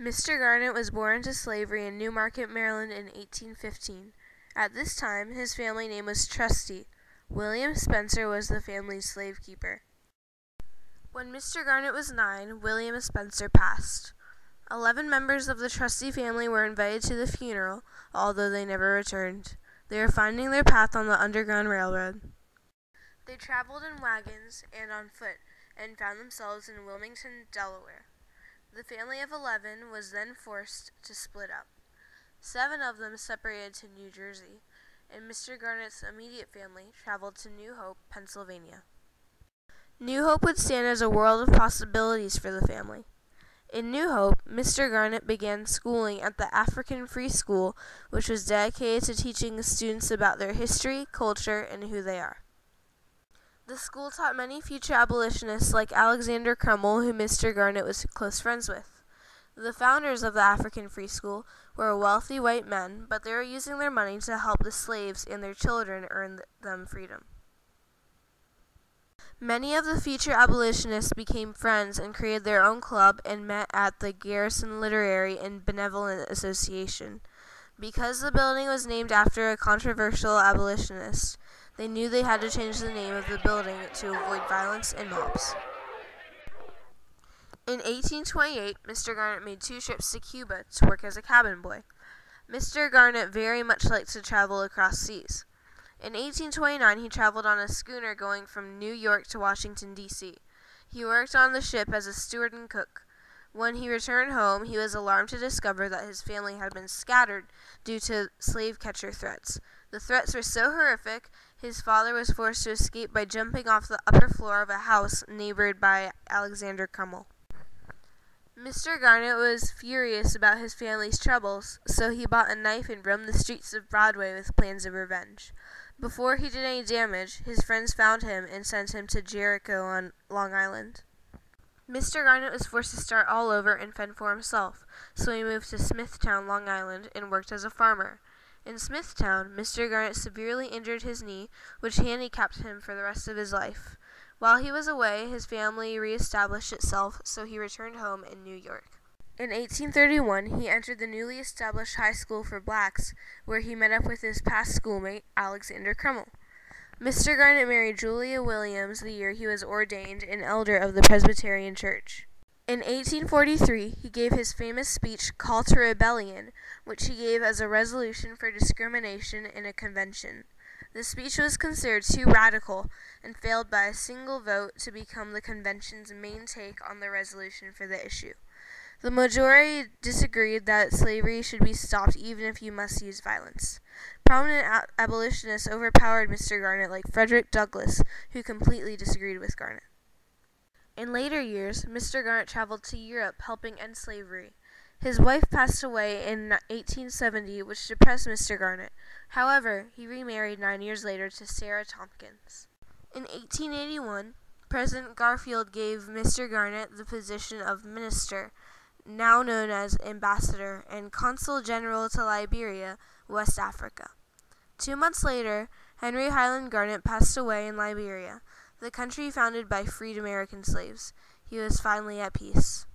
Mr. Garnet was born into slavery in Newmarket, Maryland in 1815. At this time, his family name was Trustee. William Spencer was the family's slave keeper. When Mr. Garnet was 9, William Spencer passed. 11 members of the Trustee family were invited to the funeral, although they never returned. They were finding their path on the Underground Railroad. They traveled in wagons and on foot, and found themselves in Wilmington, Delaware. The family of 11 was then forced to split up. 7 of them separated to New Jersey, and Mr. Garnet's immediate family traveled to New Hope, Pennsylvania. New Hope would stand as a world of possibilities for the family. In New Hope, Mr. Garnet began schooling at the African Free School, which was dedicated to teaching students about their history, culture, and who they are. The school taught many future abolitionists like Alexander Crummell, who Mr. Garnet was close friends with. The founders of the African Free School were wealthy white men, but they were using their money to help the slaves and their children earn them freedom. Many of the future abolitionists became friends and created their own club and met at the Garrison Literary and Benevolent Association. Because the building was named after a controversial abolitionist, they knew they had to change the name of the building to avoid violence and mobs. In 1828, Mr. Garnet made 2 trips to Cuba to work as a cabin boy. Mr. Garnet very much liked to travel across seas. In 1829, he traveled on a schooner going from New York to Washington, D.C. He worked on the ship as a steward and cook. When he returned home, he was alarmed to discover that his family had been scattered due to slave catcher threats. The threats were so horrific, his father was forced to escape by jumping off the upper floor of a house neighbored by Alexander Crummell. Mr. Garnet was furious about his family's troubles, so he bought a knife and roamed the streets of Broadway with plans of revenge. Before he did any damage, his friends found him and sent him to Jericho on Long Island. Mr. Garnet was forced to start all over and fend for himself, so he moved to Smithtown, Long Island, and worked as a farmer. In Smithtown, Mr. Garnet severely injured his knee, which handicapped him for the rest of his life. While he was away, his family reestablished itself, so he returned home in New York. In 1831, he entered the newly established high school for blacks, where he met up with his past schoolmate, Alexander Crummell. Mr. Garnet married Julia Williams the year he was ordained an elder of the Presbyterian Church. In 1843, he gave his famous speech, Call to Rebellion, which he gave as a resolution for discrimination in a convention. The speech was considered too radical and failed by a single vote to become the convention's main take on the resolution for the issue. The majority disagreed that slavery should be stopped even if you must use violence. Prominent abolitionists overpowered Mr. Garnet like Frederick Douglass, who completely disagreed with Garnet. In later years, Mr. Garnet traveled to Europe helping end slavery. His wife passed away in 1870, which depressed Mr. Garnet. However, he remarried 9 years later to Sarah Tompkins. In 1881, President Garfield gave Mr. Garnet the position of minister, now known as ambassador, and consul general to Liberia, West Africa. 2 months later, Henry Highland Garnet passed away in Liberia, the country founded by freed American slaves. He was finally at peace.